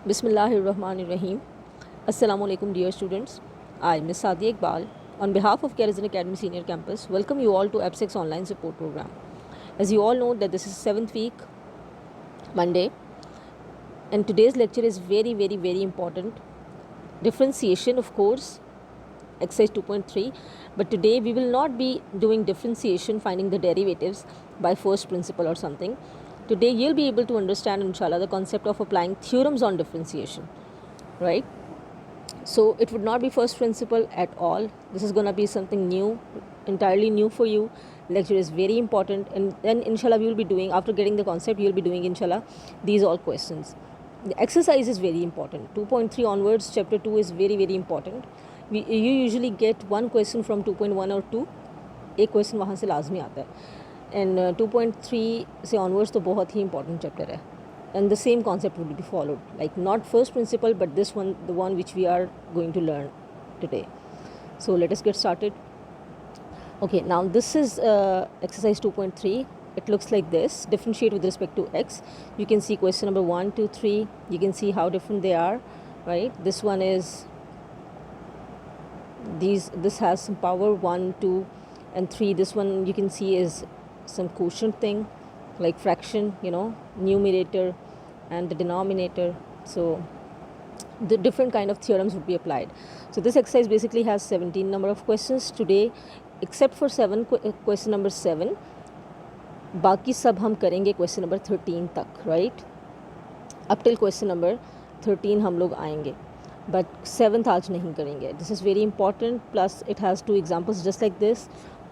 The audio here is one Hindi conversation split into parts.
Bismillahirrahmanirrahim. Assalamu alaikum dear students. I, Ms. Sadia Iqbal, on behalf of Kerazin Academy Senior Campus, welcome you all to APSEX Online Support Program. As you all know that this is 7th week, Monday, and today's lecture is very important. Differentiation, of course, exercise 2.3, but today we will not be doing differentiation, finding the derivatives by first principle or something. Today you'll be able to understand, inshallah, the concept of applying theorems on differentiation, right? So it would not be first principle at all. This is going to be something new, entirely new for you. Lecture is very important, and then inshallah we will be doing, after getting the concept, you will be doing inshallah these all questions. The exercise is very important. 2.3 onwards, chapter 2 is very important. You usually get one question from 2.1 or 2, एक क्वेश्चन वहाँ से लाजमी आता है, एंड 2.3 से ऑनवर्ड्स तो बहुत ही इंपॉर्टेंट चैप्टर है, and the same concept will be followed, like not first principle but this one, the one which we are going to learn today. So let us get started. Okay, now this is exercise 2.3. It looks like this: differentiate with respect to x. You can see question number 1, 2, 3. You can see how different they are, right? This one is this has some power 1, 2 and 3. This one you can see is some quotient thing, like fraction, you know, numerator and the denominator. So the different kind of theorems would be applied. So this exercise basically has 17 number of questions today, except for question number 7. बाकी सब हम करेंगे क्वेश्चन नंबर 13 तक, right? Up till question number 13 हम लोग आएंगे, बट 7th आज नहीं करेंगे. This is very important, plus it has 2 examples just like this.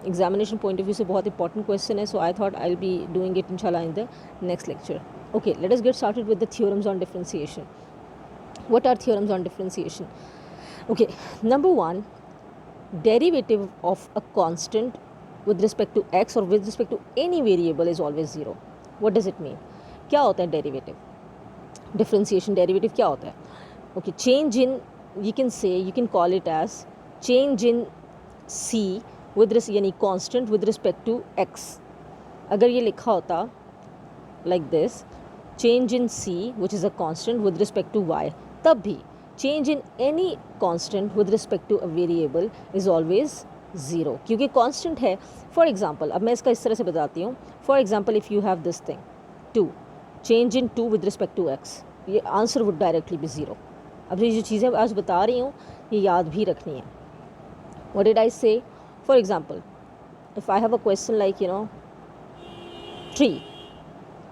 Examination point of view से बहुत इंपॉर्टेंट क्वेश्चन है, so I thought I will be doing it इंशाल्लाह in the next lecture. Okay, let us get started with the theorems on differentiation. What are theorems on differentiation? Okay, number 1, derivative of a constant with respect to x or with respect to any variable is always 0. What does it mean? क्या होता है derivative? Differentiation derivative क्या होता है? Okay, change in, you can call it as change in c with यानी constant with respect to x. अगर ये लिखा होता like this, change in c which is a constant with respect to y, तब भी change in any constant with respect to a variable is always 0, क्योंकि constant है. For example, अब मैं इसका इस तरह से बताती हूँ. For example, if you have this thing 2, change in 2 with respect to x, ये आंसर would directly be 0. अब ये जो चीज़ें आज बता रही हूँ ये याद भी रखनी है. What did I say? For example, if I have a question like 3,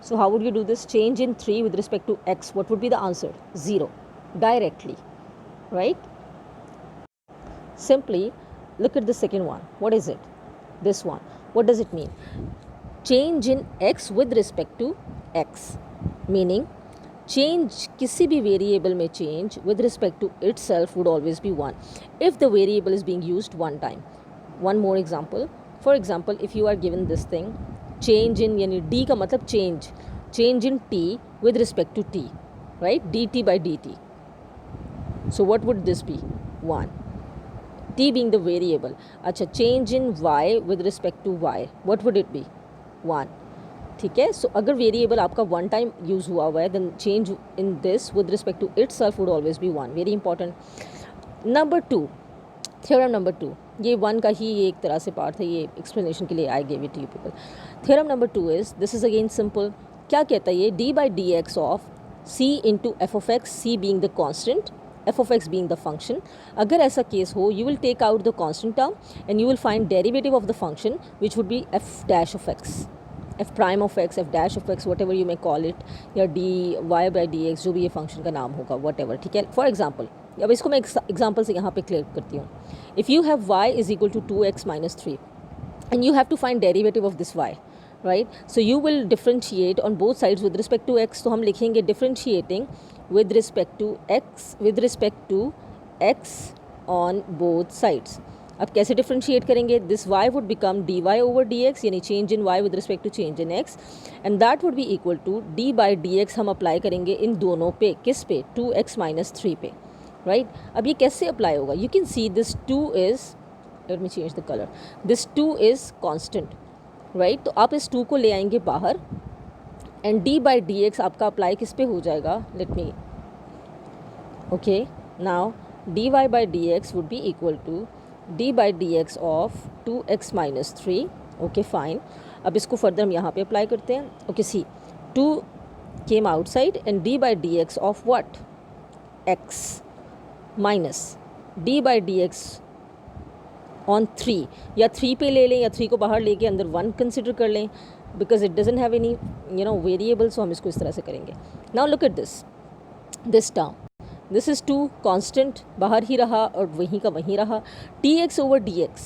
so how would you do this? Change in 3 with respect to x, what would be the answer? 0, directly, right? Simply look at the second one. What is it? This one. What does it mean? Change in x with respect to x, meaning change, किसी भी variable में change with respect to itself would always be 1 if the variable is being used one time. One more example. For example, if you are given this thing, change in, यानी d का मतलब change in t with respect to t, right? dt by dt. So what would this be? 1. t being the variable. अच्छा, change in y with respect to y, what would it be? 1. ठीक है. So अगर variable आपका one time use हुआ है, then change in this with respect to itself would always be 1. Very important. Number 2, theorem number 2. ये 1 का ही ये एक तरह से पार्ट है, ये explanation के लिए I gave it to you people. Theorem number 2 is, this is again simple. क्या कहता है ये? d by dx of c into f of x, c being the constant, f of x being the function. अगर ऐसा केस हो, you will take out the constant term and you will find derivative of the function which would be f dash of x, f prime of x, f dash of x, whatever you may call it, या dy by dx, जो भी ये function का नाम होगा, whatever. ठीक है. For example, अब इसको मैं एग्जाम्पल से यहाँ पे क्लियर करती हूँ. If you have y is equal to 2x minus 3 and you have to find derivative of this y, right? So you will differentiate on both sides with respect to x. तो हम लिखेंगे differentiating with respect to x on both sides. अब कैसे differentiate करेंगे? This y would become dy over dx, यानी change in y with respect to change in x, and that would be equal to d by dx. हम अप्लाई करेंगे इन दोनों पे. किस पे? 2x minus 3 पे, राइट? अब ये कैसे अप्लाई होगा? You can see this 2 is, let me change the colour, this 2 is constant, right? तो आप इस 2 को ले आएंगे बाहर, एंड d by dx आपका अप्लाई किस पे हो जाएगा? Let me Okay, now dy by dx would be equal to d by dx of 2x minus 3. Okay, fine. अब इसको फर्दर हम यहाँ पे अप्लाई करते हैं. Okay, see, 2 came outside and d by dx of what? x minus d by dx on 3, या 3 पे ले लें या 3 को बाहर लेके अंदर 1 कंसिडर कर लें, because it doesn't have any variable. सो हम इसको इस तरह से करेंगे. Now look at this term. This is 2 constant, बाहर ही रहा और वहीं का वहीं रहा. dx ओवर dx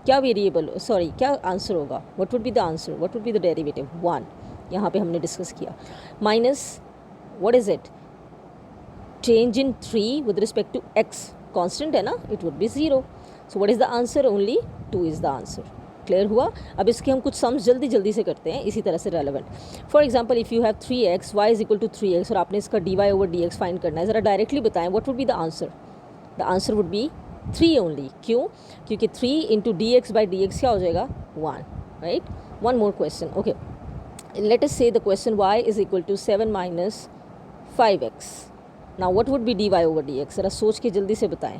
क्या वेरिएबल, सॉरी क्या आंसर होगा? What would be the answer? What would be the derivative? 1. यहाँ पे हमने डिस्कस किया. Minus what is it? Change in 3 with respect to x constant है ना, it would be 0. So what is the answer? Only 2 is the answer. Clear हुआ? अब इसके हम कुछ सम्स जल्दी जल्दी से करते हैं, इसी तरह से relevant. For example, if you have 3x, y is equal to 3x और आपने इसका dy ओवर dx फाइंड करना है. ज़रा डायरेक्टली बताएं what would be the answer? The answer would B 3 only. क्यों? क्योंकि 3 इंटू dx बाई dx क्या हो जाएगा? 1. Right. One more question. Okay, let us say the question y is equal to 7 minus 5x. Now what would be dy over dx? ज़रा सोच के जल्दी से बताएं.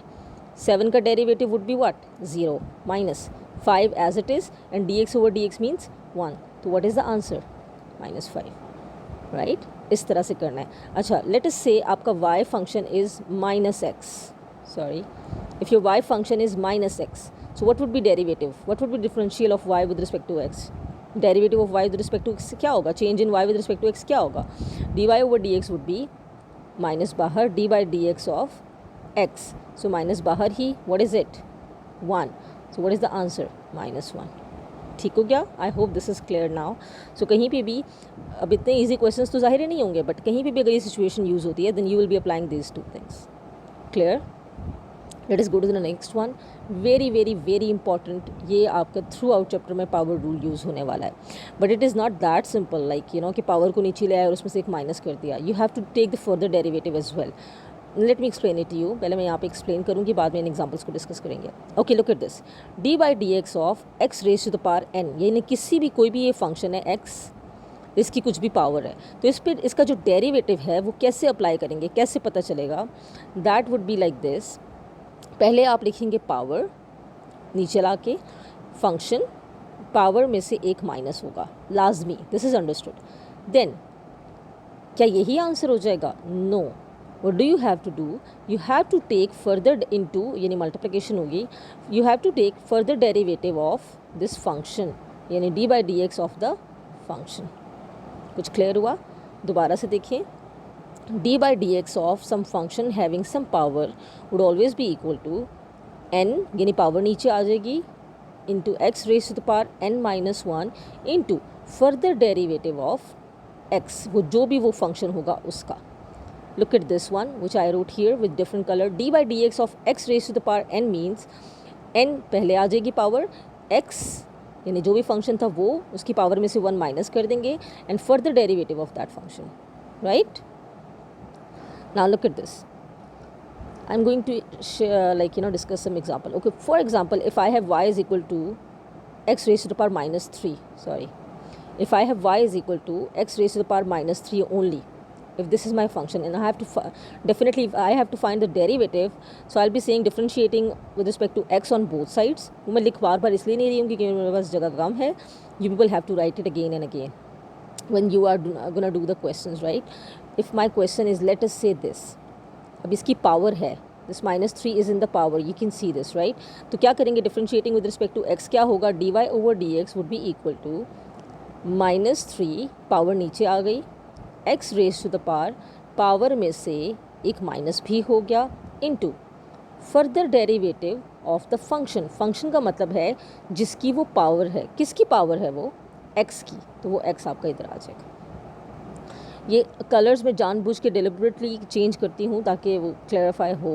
7 का derivative would be what? 0 minus 5 as it is and dx over dx means 1. तो what is the answer? minus 5. right? इस तरह से करना है. अच्छा, let us say आपका y function is minus x. sorry, if your y function is minus x, so what would be derivative? what would be differential of y with respect to x? derivative of y with respect to x क्या होगा? change in y with respect to x क्या होगा? dy over dx would be minus बाहर d by dx of x. so minus बाहर ही, what is it? 1. so what is the answer? minus 1. ठीक हो गया? I hope this is clear now. So कहीं पे भी अब इतने ईजी क्वेश्चंस तो ज़ाहिर नहीं होंगे, बट कहीं पे भी अगर ये सिचुएशन यूज़ होती है then you will be applying this 2 things. Clear? Let us go to the next one. Very very very important. ये आपका थ्रू आउट चैप्टर में पावर रूल यूज़ होने वाला है, but it is not that simple like कि पावर को नीचे ले आया और उसमें से एक माइनस कर दिया. You have to take the further derivative as well. Let me explain it you. पहले मैं यहाँ पे एक्सप्लेन करूँगी, बाद में इन एग्जाम्पल्स को डिस्कस करेंगे. Okay, look at this. D by d x of x raise to the power n, यानी किसी भी कोई भी ये फंक्शन है एक्स, इसकी कुछ भी पावर है, तो इस पर इसका जो डेरिवेटिव है वो कैसे अप्लाई करेंगे, कैसे पता चलेगा? That would be like this. पहले आप लिखेंगे पावर, नीचे ला के फंक्शन, पावर में से एक माइनस होगा लाजमी. This is understood. देन क्या यही आंसर हो जाएगा? No. what do you have to do? you have to take further into, यानी मल्टीप्लिकेशन होगी, you have to take further derivative of this function, यानी d by dx of the function. कुछ क्लियर हुआ? दोबारा से देखिए. d by dx of some function having some power would always be equal to n, यानी पावर नीचे आ जाएगी, into x raised to the power n minus 1 into further derivative of x, वो जो भी वो फंक्शन होगा उसका. Look at this one which I wrote here with different color. d by dx of x raised to the power n means n पहले आ जाएगी पावर, x यानी जो भी फंक्शन था वो उसकी पावर में से 1 माइनस कर देंगे and further derivative of that function. right? now look at this. I'm going to share, discuss some example. okay, for example, if I have y is equal to x raised to the power minus 3, sorry, if I have y is equal to x raised to the power minus 3 only, if this is my function and I have to definitely if I have to find the derivative, so I'll be saying differentiating with respect to x on both sides. वो मैं लिख बार बार इसलिए नहीं रही हूँ क्योंकि मेरे पास जगह कम है. You people have to write it again and again when you are gonna do the questions, right? If my question is, let us say this, अब इसकी पावर है, this minus 3 is in the power, you can see this, right? तो क्या करेंगे? differentiating with respect to x क्या होगा? dy over dx would be equal to minus 3, power नीचे आ गई, x raise to the power में से एक माइनस भी हो गया, into further derivative of the function. Function का मतलब है जिसकी वो पावर है. किसकी पावर है वो? x की. तो वो x आपका इधर आ जाएगा. ये कलर्स में जानबूझ के डिलिबरेटली चेंज करती हूँ ताकि वो क्लैरिफाई हो,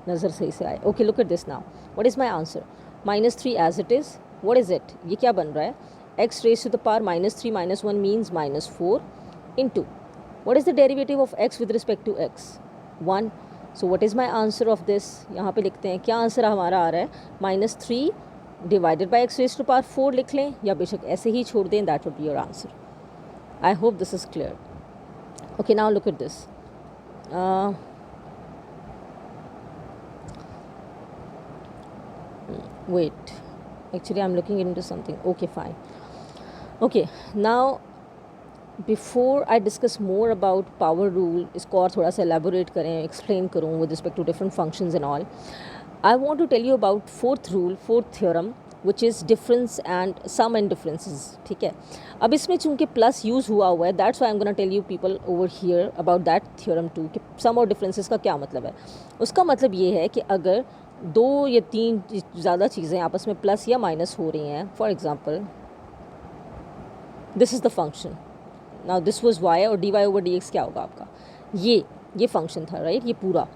नज़र सही से आए. Okay, look at this now. What is my answer? minus 3 as it is. What is it? ये क्या बन रहा है? x raise to the power minus 3 minus 1 means minus 4 into what is the derivative of x with respect to x? 1. so what is my answer of this? यहाँ पे लिखते हैं क्या आंसर हमारा आ रहा है? minus 3 divided by x raised to power 4 लिख लें या बेशक ऐसे ही छोड़ दें. that would be your answer. I hope this is clear. okay, now look at this. wait, actually I'm looking into something. Okay, fine. Okay, now before I discuss more about power rule, इसको और थोड़ा सा elaborate करें, explain करूँ with respect to different functions and all, I want to tell you about fourth rule, fourth theorem, which is difference and sum and differences. ठीक है, अब इसमें चूँकि प्लस यूज़ हुआ हुआ है, that's why I'm gonna tell you people over here about that theorem too, कि sum और differences का क्या मतलब है. उसका मतलब ये है कि अगर दो या तीन ज़्यादा चीज़ें आपस में प्लस या माइनस हो रही हैं, for example this is the function, now this was y और dy ओवर dx क्या होगा आपका, ये फंक्शन था, राइट, ये पूरा.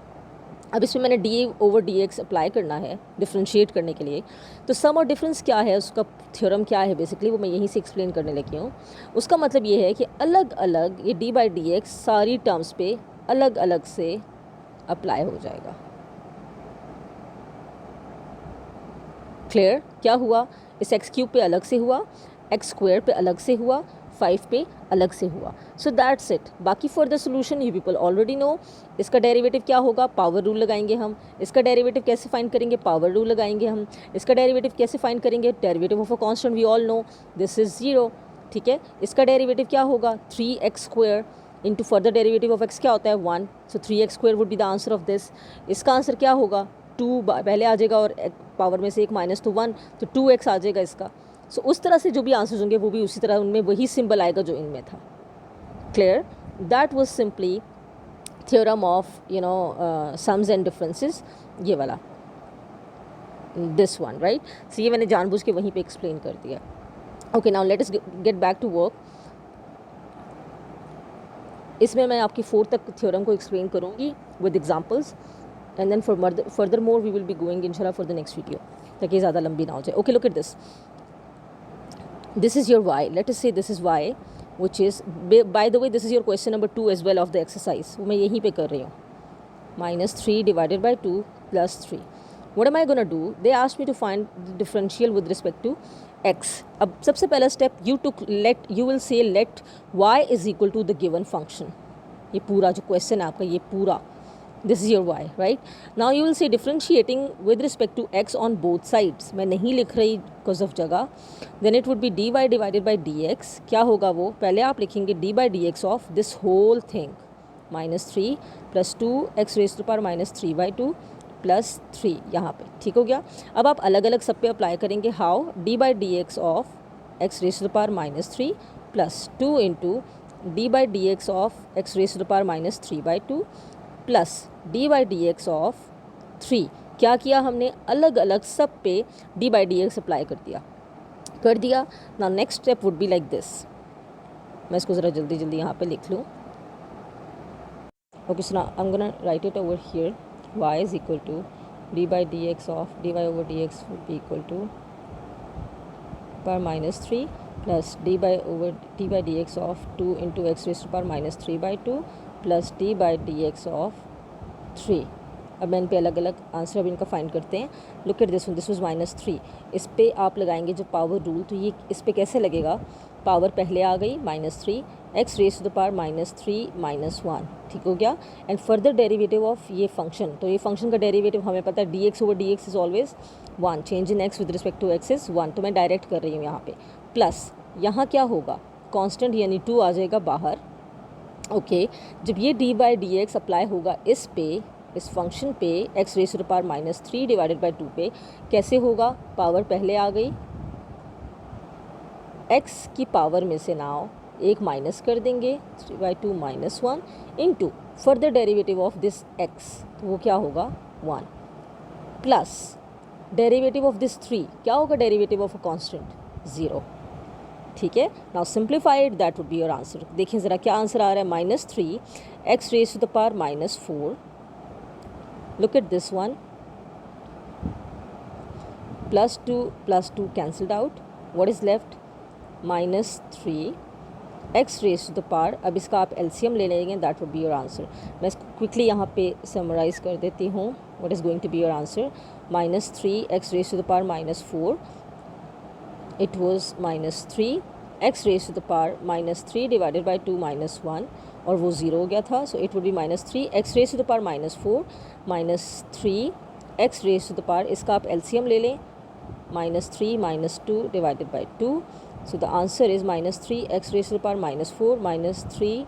अब इसमें मैंने D over d x apply करना है डिफ्रेंशिएट करने के लिए. तो सम और डिफरेंस क्या है, उसका थ्योरम क्या है बेसिकली, वो मैं यहीं से एक्सप्लेन करने लगी हूँ. उसका मतलब ये है कि अलग अलग ये डी बाई डी एक्स सारी टर्म्स पे अलग अलग से अप्लाई हो जाएगा. क्लियर? क्या हुआ, इस एक्स क्यूब पे अलग से हुआ, एक्स स्क्वायर पे अलग से हुआ, 5 पे अलग से हुआ. So that's it. बाकी for the solution you people already know. इसका डेरिवेटिव क्या होगा, पावर रूल लगाएंगे हम. इसका डेरिवेटिव कैसे फाइंड करेंगे, पावर रूल लगाएंगे हम. इसका डेरिवेटिव कैसे फाइंड करेंगे, derivative of a constant we all know this is 0. ठीक है, इसका डेरिवेटिव क्या होगा, 3x square into further derivative of x क्या होता है 1. So 3x square would be the answer of this. इसका आंसर क्या होगा, 2 पहले आ जाएगा और पावर में से एक माइनस तो 1, तो 2x आ जाएगा इसका. सो उस तरह से जो भी आंसर्स होंगे वो भी उसी तरह उनमें वही सिंबल आएगा जो इनमें था. Clear? That was simply theorem of sums and differences, ये वाला, दिस वन, राइट. सो ये मैंने जानबूझ के वहीं पे एक्सप्लेन कर दिया. Okay, now let us get back to work. इसमें मैं आपकी 4 तक थ्योरम को एक्सप्लेन करूँगी with examples, and then further more we will be going इंशाल्लाह फॉर द नेक्स्ट वीडियो, ताकि ज़्यादा लंबी ना हो जाए. Okay, look at this. This is your y. Let us say this is y, which is, by the way, this is your question number 2 as well of the exercise. वो मैं यहीं पे कर रही हूँ. -3 divided by 2 plus 3. What am I gonna do? They asked me to find the differential with respect to x. अब सबसे पहला step you will say let y is equal to the given function. ये पूरा जो question है आपका, ये पूरा, this is your y, right? Now you will say differentiating with respect to x on both sides. मैं नहीं लिख रही because of जगह. Then it would be dy divided by dx. क्या होगा वो, पहले आप लिखेंगे d by dx of this whole thing, -3 plus 2 x raised to the power -3 by 2 plus 3, यहाँ पे. ठीक हो गया. अब आप अलग अलग सब पे अप्लाई करेंगे. How, d by dx of x raised to the power -3 plus 2 into d by dx of x raised to the power -3 by 2 plus d by d x of 3. क्या किया हमने, अलग अलग सब पे d by d x apply कर दिया. Now next step would be like this. मैं इसको ज़रा जल्दी जल्दी यहाँ पे लिख लूँ. Okay, so now I am gonna write it over here. y is equal to d by d x of d y over d x would be equal to power -3 plus d by d x of 2 into x raise to power -3 by 2 plus d by d x of 3. अब मैं इन पे अलग अलग आंसर अब इनका फाइंड करते हैं. Look at this one, this was -3. इस पे आप लगाएंगे जो पावर रूल, तो ये इस पे कैसे लगेगा, पावर पहले आ गई -3, x raise to the power -3 -1. ठीक हो गया. एंड फर्दर डेरिवेटिव ऑफ ये फंक्शन, तो ये फंक्शन का डेरिवेटिव हमें पता है dx over dx is always 1. Change in x with respect to x is 1. तो मैं डायरेक्ट कर रही हूँ यहाँ पे. प्लस यहाँ क्या होगा, कांस्टेंट यानी 2 आ जाएगा बाहर. ओके, जब ये d by d x apply होगा इस पे, इस फंक्शन पे, x raise to the power -3 divided by 2 पे, कैसे होगा, पावर पहले आ गई, एक्स की पावर में से नाउ एक माइनस कर देंगे 3/2 -1 into further derivative of this x, तो वो क्या होगा 1 प्लस डेरिवेटिव ऑफ दिस 3, क्या होगा डेरिवेटिव ऑफ अ कांस्टेंट 0. ठीक है. Now simplified, that would be your answer. देखिए ज़रा क्या आंसर आ रहा है, -3 x raise to the power -4. Look at this one, plus two cancelled out. What is left, -3 x raise to the power. अब इसका आप एलसीएम ले लेंगे, that would be your answer. मैं इसको क्विकली यहाँ पे समराइज कर देती हूँ. What is going to be your answer, -3 x raise to the power -4. It was -3 x raised to the power -3 divided by 2 -1, और वो 0 हो गया था. सो it would B -3 x raised to the power -4 -3 x raised to the power. इसका आप एलसीएम ले लें, -3 -2 divided by 2. So the answer is -3 x raised to the power -4 -3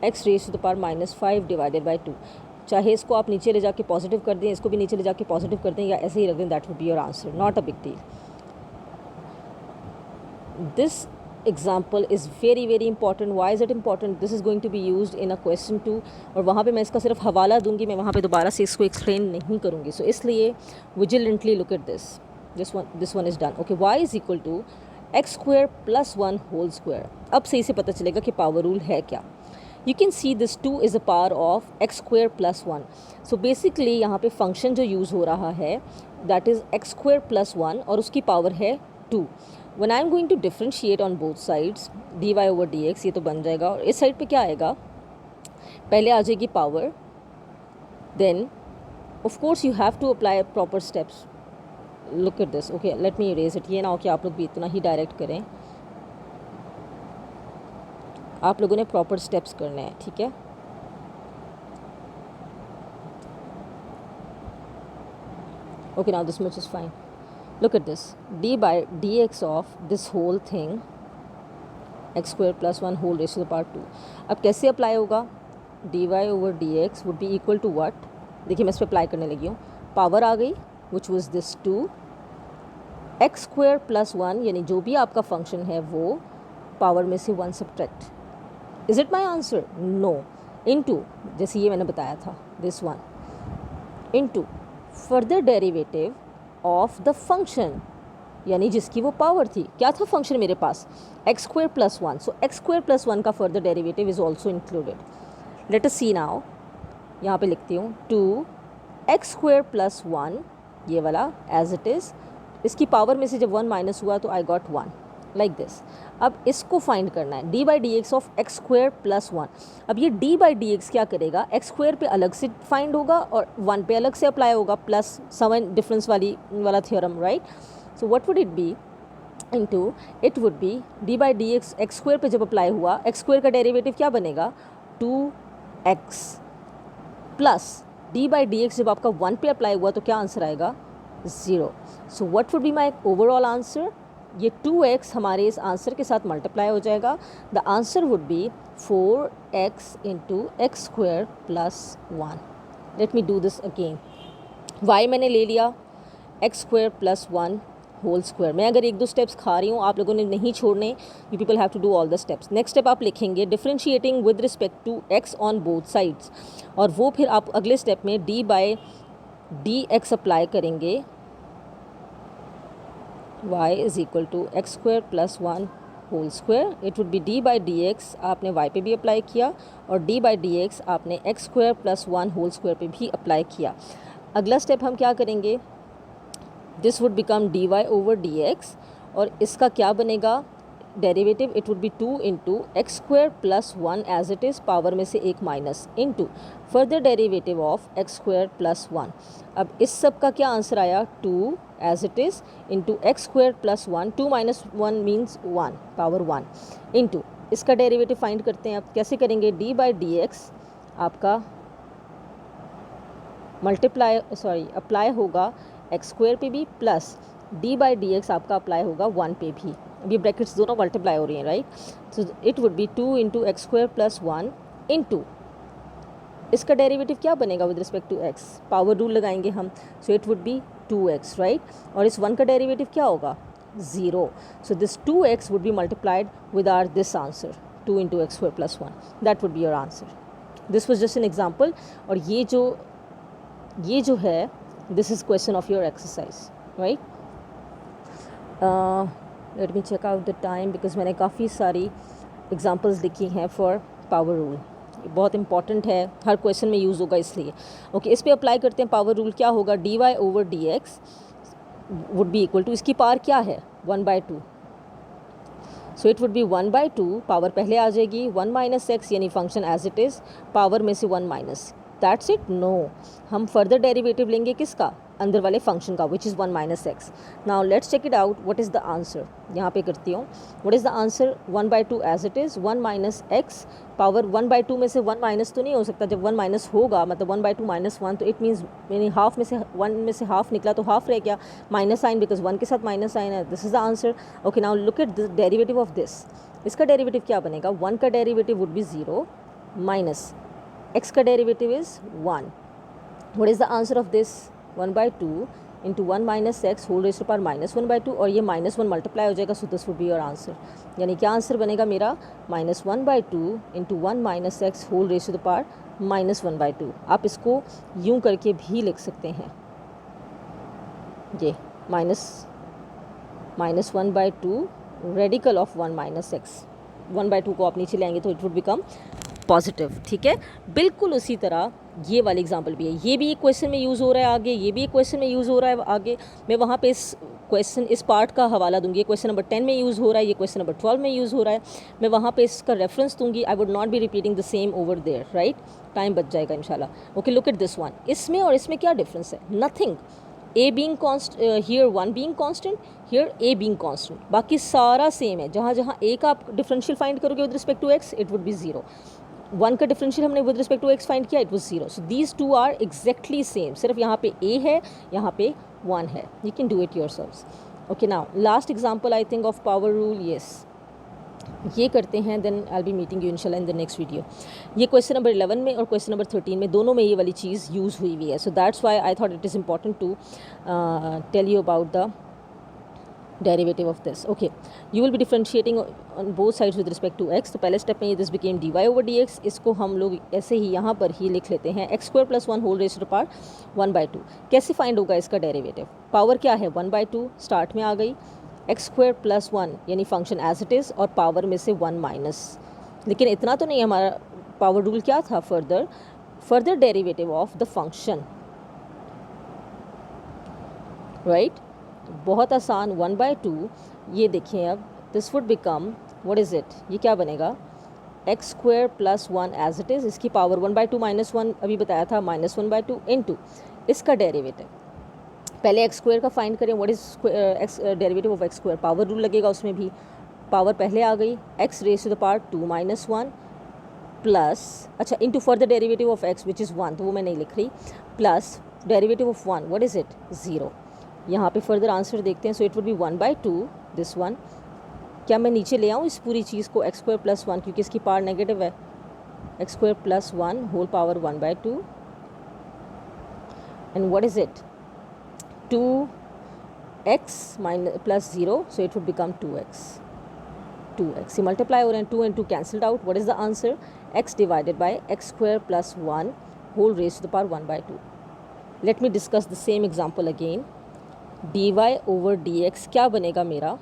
x raised to the power -5 divided by 2. चाहे इसको आप नीचे ले जाके पॉजिटिव कर दें, इसको भी नीचे ले जाके पॉजिटिव कर दें, या ऐसे ही रख दें, that would be your answer. Not a big deal. This example is very very important. Why is it important? This is going to be used in a question 2, और वहाँ पे मैं इसका सिर्फ हवाला दूंगी, मैं वहाँ पे दोबारा से इसको एक्सप्लेन नहीं करूँगी. सो इसलिए vigilantly look at this. This one is done. Okay, y is equal to x square plus 1 whole square. अब सही से पता चलेगा कि पावर रूल है क्या. You can see this 2 is a power of x square plus 1. So basically यहाँ पे फंक्शन जो यूज़ हो रहा है that is x square plus 1 और उसकी पावर है 2. When I am going to differentiate on both sides dy over dx, ये तो बन जाएगा, और इस साइड पे क्या आएगा, पहले आ जाएगी power, then of course you have to apply proper steps. Look at this. Okay, let me erase it. ये ना हो कि आप लोग भी इतना ही डायरेक्ट करें, आप लोगों ने प्रॉपर स्टेप्स करने हैं, ठीक है. Okay, now this much is fine. Look at this. D by d x of this whole thing x square plus 1 whole raise to the power 2. अब कैसे अप्लाई होगा? D y over d x would be equal to what? देखिए मैं इस पर अप्लाई करने लगी हूँ. पावर आ गई which was this 2 x square plus 1, यानी जो भी आपका फंक्शन है वो पावर में से 1 subtract. Is it my answer? No. Into, जैसे ये मैंने बताया था, this one into further derivative of the function, यानी जिसकी वो पावर थी. क्या था फंक्शन मेरे पास? X square plus 1. So x square plus 1 का further derivative is also included. Let us see now. यहाँ पे लिखती हूँ 2 एक्स स्क्वायर प्लस 1, ये वाला एज इट इज़. इसकी पावर में से जब 1 माइनस हुआ तो आई गॉट 1 लाइक दिस. अब इसको फाइंड करना है, D by d x of x square plus 1. अब ये डी बाई डी एक्स क्या करेगा, एक्स स्क्वायर पे अलग से फाइंड होगा और 1 पे अलग से अप्लाई होगा, प्लस सम डिफरेंस वाला theorem, right. So what would it be? Into it would B D by d x. X square पे जब अप्लाई हुआ, एक्स स्क्वायर का डेरिवेटिव क्या बनेगा? 2x plus d by d x जब आपका 1 पे अप्लाई हुआ तो क्या आंसर आएगा? 0. So what would be my overall answer? ये 2x हमारे इस आंसर के साथ मल्टीप्लाई हो जाएगा. The answer would be 4x into x square plus 1. Let me do this again. y मैंने ले लिया x square plus 1 whole square. मैं अगर 1-2 स्टेप्स खा रही हूँ, आप लोगों ने नहीं छोड़ने. You people have to do all the steps. Next step आप लिखेंगे differentiating with respect to x on both sides, और वो फिर आप अगले स्टेप में d by d x apply करेंगे. y is equal to x square plus 1 whole square. It would be d by d x, आपने y पे भी अप्लाई किया, और d बाई डी एक्स आपने x square plus 1 whole square पे भी अप्लाई किया. अगला स्टेप हम क्या करेंगे? This would become dy over dx, और इसका क्या बनेगा derivative? It would be 2 into x square plus 1 as it is, power में से एक minus, into further derivative of x square plus 1. अब इस सब का क्या आंसर आया? 2 as it is into x square plus 1. 2 minus 1 means 1, power 1, into इसका डेरिवेटिव फाइंड करते हैं. अब कैसे करेंगे? डी बाई डी एक्स आपका अप्लाई होगा एक्स स्क्वायर पे भी, plus d by d x आपका अप्लाई होगा 1 पे भी. अब ये ब्रैकेट्स दोनों मल्टीप्लाई हो रही हैं, right. So it would be 2 into x square plus 1 into इसका डेरिवेटिव क्या बनेगा with respect to x? Power rule लगाएंगे हम. So it would be 2x, right. और इस 1 का डेरिवेटिव क्या होगा? 0. So this 2x would be multiplied with our this answer 2 into x square plus 1. That would be your answer. This was just an example. और ये जो है this is question of your exercise, right. Let me check out the time because मैंने काफ़ी सारी एग्जाम्पल्स लिखी हैं फॉर पावर रूल. बहुत इंपॉर्टेंट है, हर क्वेश्चन में यूज़ होगा इसलिए. ओके, इस पे अप्लाई करते हैं. पावर रूल क्या होगा? D y over d x would be equal to, इसकी पावर क्या है? 1/2. So it would be 1/2, power पहले आ जाएगी, 1 माइनस एक्स, यानी function as it is, power में से 1 माइनस. That's it. नो, हम फर्दर डेरिवेटिव लेंगे किसका? अंदर वाले फंक्शन का, which is 1 minus x. Now let's check it out. What is the answer? यहाँ पे करती हूँ. What is the answer? 1/2 as it is, 1 minus x power 1/2 में से 1 माइनस तो नहीं हो सकता. जब 1 माइनस होगा मतलब 1/2 माइनस 1, तो इट मीन्स यानी हाफ में से 1 में से हाफ निकला तो हाफ रह गया. माइनस साइन बिकॉज 1 के साथ माइनस साइन है. This is the answer. Okay, now look at the derivative of this. इसका डेरिवेटिव क्या बनेगा? 1 का derivative would be 0 minus x का derivative is 1. What is the answer of this? 1/2 into 1 minus x whole raise to power -1/2, और ये -1 मल्टीप्लाई हो जाएगा. So this would be your answer. यानी क्या आंसर बनेगा मेरा? -1/2 into 1 minus x whole raise to power -1/2. आप इसको यूं करके भी लिख सकते हैं. ये -1/2 रेडिकल ऑफ 1 माइनस एक्स. 1/2 को आप नीचे लाएंगे तो इट वुड बिकम पॉजिटिव. ठीक है, बिल्कुल उसी तरह ये वाली एग्जांपल भी है. ये भी एक क्वेश्चन में यूज़ हो रहा है आगे, ये भी एक क्वेश्चन में यूज़ हो रहा है आगे. मैं वहाँ पे इस क्वेश्चन इस पार्ट का हवाला दूंगी. ये क्वेश्चन नंबर 10 में यूज़ हो रहा है, ये क्वेश्चन नंबर 12 में यूज़ हो रहा है. मैं वहाँ पे इसका रेफरेंस दूंगी. I would not be repeating the same over there. Right, time बच जाएगा इंशाल्लाह. Okay, look at this one. इसमें और इसमें क्या डिफरेंस है? Nothing. a being constant, here 1 being constant, here a being constant. बाकी सारा सेम है. जहाँ जहाँ a का आप डिफरेंशियल फाइंड करोगे with respect to x, it would be 0. 1 का डिफरेंशियल हमने with respect to x find किया, it was 0. So these two are exactly same. सिर्फ यहाँ पे a है, यहाँ पे 1 है. You can do it yourselves. Okay, now last example I think of power rule. Yes, ये करते हैं. Then I be meeting you इंशाल्लाह इन द नेक्स्ट वीडियो. ये क्वेश्चन नंबर 11 में और क्वेश्चन नंबर 13 में दोनों में ये वाली चीज़ यूज़ हुई हुई है. So that's why I thought it is important to tell you about the derivative of this. Okay, you will be differentiating on both sides with respect to x. तो पहले स्टेप में ये this became dy over dx. इसको हम लोग ऐसे ही यहाँ पर ही लिख लेते हैं x² + 1 whole raise to the power 1/2. कैसे फाइंड होगा इसका डेरिवेटिव? पावर क्या है? 1/2 स्टार्ट में आ गई. x² + 1 यानी फंक्शन एज इट इज़, और पावर में से 1 माइनस. लेकिन इतना तो नहीं, हमारा पावर रूल क्या था? Further derivative of the function. Right, बहुत आसान. 1/2. ये देखें अब, this would become what is it? ये क्या बनेगा? x² + 1 as it is. इसकी पावर 1/2 - 1 अभी बताया था, -1/2 इंटू इसका डेरिवेटिव. पहले x² का फाइंड करें. What is derivative of x²? Power rule लगेगा उसमें भी. पावर पहले आ गई, x raise to the power 2 - 1 plus, अच्छा, into further derivative of x which is 1, तो वो मैं नहीं लिख रही, plus derivative of 1. What is it? 0. यहाँ पे फर्दर आंसर देखते हैं. So it would be 1/2 this one. क्या मैं नीचे ले आऊँ इस पूरी चीज़ को? x² + 1, क्योंकि इसकी पावर नेगेटिव है. x² + 1 whole power 1/2. And what is it? 2x + 0. So it would become 2x. ये मल्टीप्लाई हो रहे हैं. 2 and 2 cancelled out. What is the answer? x divided by x² + 1 whole raise to the power 1/2. Let me discuss the same example again. dy over dx क्या बनेगा मेरा?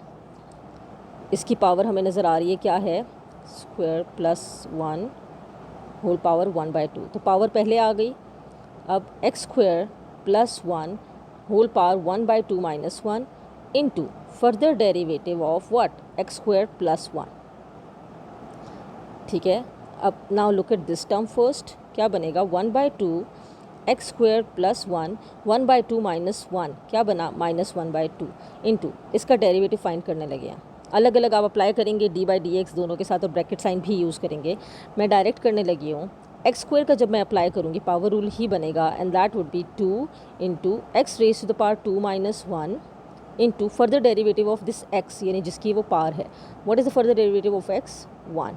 इसकी पावर हमें नज़र आ रही है क्या है? Square + 1 whole power 1/2. तो पावर पहले आ गई. अब x² + 1 whole power 1/2 - 1 into further derivative of what? x² + 1. ठीक है, अब now look at this term first. क्या बनेगा? 1/2 x² + 1 1/2 - 1 क्या बना? -1/2 इंटू इसका डेरिवेटिव फाइंड करने लगे हैं. अलग अलग आप अप्लाई करेंगे dy/dx दोनों के साथ, और ब्रैकेट साइन भी यूज़ करेंगे. मैं डायरेक्ट करने लगी हूँ. x² का जब मैं अप्लाई करूँगी पावर रूल ही बनेगा, and that would be 2 into x raise to the power 2 - 1 into further derivative of this x, यानी जिसकी वो पावर है. What is the further derivative of x? 1.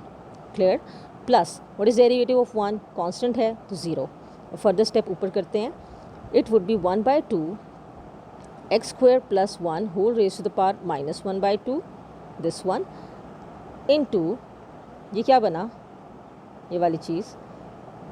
Clear? Plus what is derivative of 1? Constant है तो 0. फर्दर स्टेप ऊपर करते हैं. It would be 1/2 x² + 1 whole raise to the power -1/2 this one into ये क्या बना? ये वाली चीज़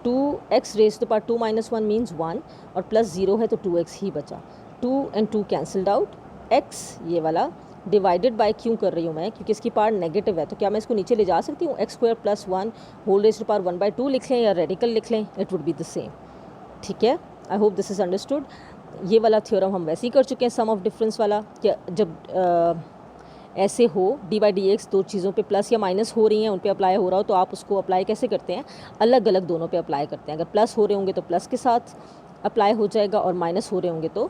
2x raise to the power 2 - 1 means 1, और प्लस 0 है तो 2x ही बचा. 2 and 2 कैंसल्ड आउट. x ये वाला डिवाइडेड बाय क्यों कर रही हूँ मैं? क्योंकि इसकी पावर नेगेटिव है. तो क्या मैं इसको नीचे ले जा सकती हूँ? x² + 1 whole raise to the power 1/2 लिख लें या रेडिकल लिख लें, it would be the same. ठीक है, I hope this is understood. ये वाला थ्योरम हम वैसे ही कर चुके हैं, सम ऑफ डिफरेंस वाला. क्या जब ऐसे हो dy/dx दो चीज़ों पे प्लस या माइनस हो रही हैं, उन पे अप्लाई हो रहा हो, तो आप उसको अप्लाई कैसे करते हैं? अलग अलग दोनों पे अप्लाई करते हैं. अगर प्लस हो रहे होंगे तो प्लस के साथ अप्लाई हो जाएगा, और माइनस हो रहे होंगे तो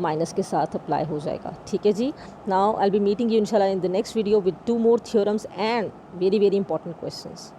माइनस के साथ अप्लाई हो जाएगा। ठीक है जी। Now I will be meeting you इंशाल्लाह in the next video with 2 more theorems and very very important questions.